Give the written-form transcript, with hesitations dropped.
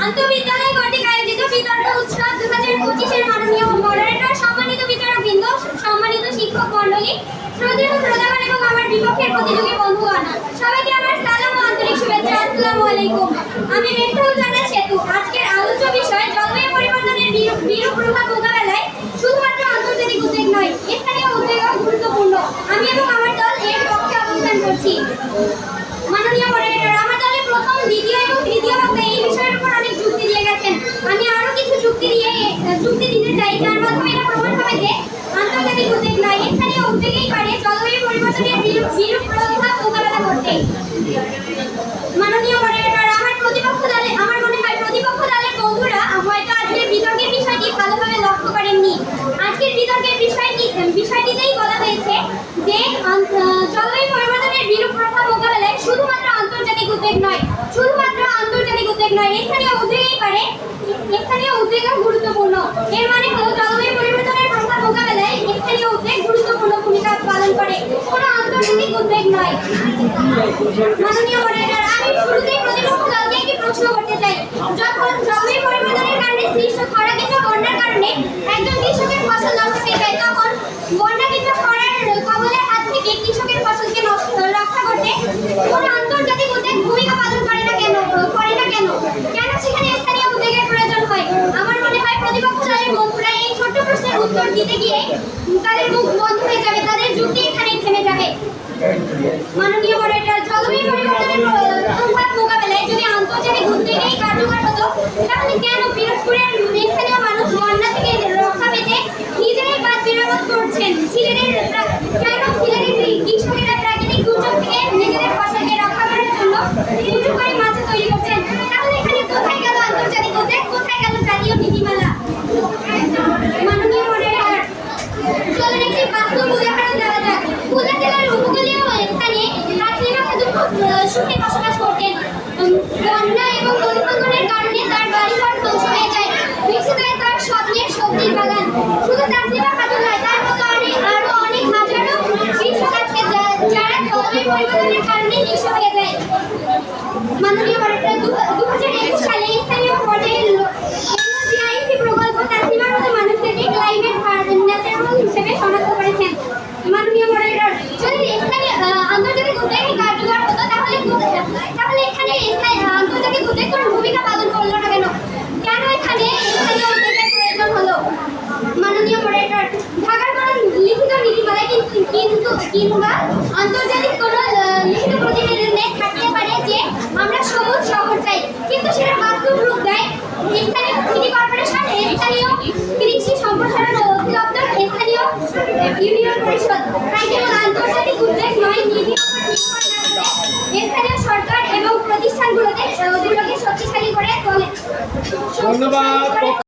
আন্তঃবিদ্যালয় কর্তৃক আয়োজিত বিতর্ক উৎসব 2025 এর মাননীয় মডারেটর, সম্মানিত বিচারকবৃন্দ, সম্মানিত শিক্ষক মণ্ডলী, শ্রদ্ধেয় শ্রোতাগণ এবং আমার বিপক্ষের প্রতিযোগী বন্ধুগণ, সবাইকে আমার সালাম ও আন্তরিক শুভেচ্ছা। আসসালামু আলাইকুম। আমি মেহফুল জান্নাত সেতু। আজকের আলোচ্য বিষয় জলবায়ু পরিবর্তনের বিরূপ প্রভাব মোকাবেলায় শুধুমাত্র আন্তর্জাতিক উদ্যোগ নয়, স্থানীয় উদ্যোগও গুরুত্বপূর্ণ। আমি এবং আমার দল এর পক্ষে অবস্থান করছি। মাননীয় মডারেটর, আমার দলের প্রথম, দ্বিতীয় এবং তৃতীয় বক্তা এই বিষয়ের উপর অনেক যুক্তি দিয়ে গেছেন। আমি আরও কিছু যুক্তি দিতে চাই, যার মাধ্যমে এটা প্রমাণ হবে যে আন্তর্জাতিক উদ্যোগ নয়, স্থানীয় উদ্যোগেই পারে জলবায়ু পরিবর্তনের বিরূপ প্রভাব মোকাবেলা করতে। মাননীয় মডারেটর, আমার মনে হয় প্রতিপক্ষ দলের বন্ধুরা হয়তো আজকের বিতর্কের বিষয়টি ভালোভাবে লক্ষ্য করেননি। আজকের বিতর্কের বিষয়টিতেই বলা হয়েছে যে জলবায়ু পরিবর্তনের বিরূপ প্রভাব মোকাবেলায় শুধুমাত্র আন্তর্জাতিক উদ্যোগ নয়, স্থানীয় উদ্যোগেই পারে, স্থানীয় উদ্যোগও গুরুত্বপূর্ণ। এর মানে হলো জলবায়ু পরিবর্তনের প্রভাব মোকাবেলায় স্থানীয় উদ্যোগ গুরুত্বপূর্ণ ভূমিকা পালন করে, কোনো আন্তর্জাতিক উদ্যোগ নয়। মাননীয় মডারেটর, আমি শুরুতেই প্রতিপক্ষ দলকে একটি প্রশ্ন করতে চাই। যখন জলবায়ু পরিবর্তনের কারণে সৃষ্ট খরা কিংবা বন্যার কারণে একজন কৃষকের ফসল নষ্ট হয়ে যায়, তখন বন্যা কিংবা খরার কবলের হাত থেকে কৃষকের ফসলকে রক্ষা করতে কোনো আন্তর্জাতিক উদ্যোগ ভূমিকা পালন করে না কেন? কেন সেখানে স্থানীয় উদ্যোগের প্রয়োজন হয়? আমার মনে হয় প্রতিপক্ষ দলের বন্ধুরা এই ছোট্ট প্রশ্নের উত্তর দিতে গিয়ে তাদের মুখ বন্ধ হয়ে যাবে, তাদের যুক্তি এখানেই থেমে যাবে। মাননীয় মডারেটর, জলবায়ু পরিবর্তনের প্রভাব মোকাবেলায় যদি আন্তর্জাতিক উদ্যোগেই কার্যকর হতো, তাহলে কেন পিরোজপুরের স্থানীয় মানুষ বন্যা থেকে রক্ষা পেতে নিজেরাই বাঁধ মেরামত করছেন? কেন সিলেটের কৃষকেরা প্রাকৃতিক দুর্যোগ থেকে নিজেদের ফসলকে রক্ষা করার জন্য উঁচু করে মাছ তৈরি করছেন? তাহলে এখানে কোথায় গেল আন্তর্জাতিক উদ্যোগ, কোথায় গেল জাতীয় নীতিমালা? মাননীয় মডারেটর, চলুন একটি বাস্তব উদাহরণ দেওয়া যাক। খুলনা জেলার উপকূলীয় স্থানে তাসলিমা খাতুন খুব সুখে বসবাস করতেন। বন্যা এবং নদীভাঙনের কারণে তার বাড়িঘর ধ্বংস হয়ে যায়, ভেসে যায় তার স্বপ্নের সবজির বাগান। শুধু তাসলিমা খাতুন নয়, তার মতো আরো অনেক হাজারো কৃষক আছে যারা জলবায়ু পরিবর্তনের কারণে নিঃস্ব হয়ে যায়। মাননীয় মডারেটর, 2021 সালে স্থানীয় পর্যায়ে জিআইসি প্রকল্প তাসলিমার মতো মানুষদেরকে ক্লাইমেট ন্যাচারাল হিসেবে শনাক্ত করেছেন। মাননীয় মডারেটর, যদি আন্তর্জাতিক উদ্যোগ কার্যকর হতো, তাহলে এখানে আন্তর্জাতিক উদ্যোগ কোনো ভূমিকা পালন করলো না কেন? কেন এখানে স্থানীয় উদ্যোগের প্রয়োজন হলো? মাননীয় মডারেটর, ঢাকার কোনো লিখিত নীতিমালায় কিংবা আন্তর্জাতিক কোনো লিখিত প্রতিবেদনে থাকতে পারে যে আমরা সবুজ শহর চাই, কিন্তু সেটা বাস্তব রূপ দেয় স্থানীয় সিটি কর্পোরেশন, স্থানীয় কৃষি সম্প্রসারণ অধিদপ্তর, স্থানীয় ইউনিয়ন পরিষদ। তাই কেবল আন্তর্জাতিক উদ্যোগ নয়, স্থানীয় সরকার এবং প্রতিষ্ঠানগুলোকে শক্তিশালী করে তোলে। ধন্যবাদ।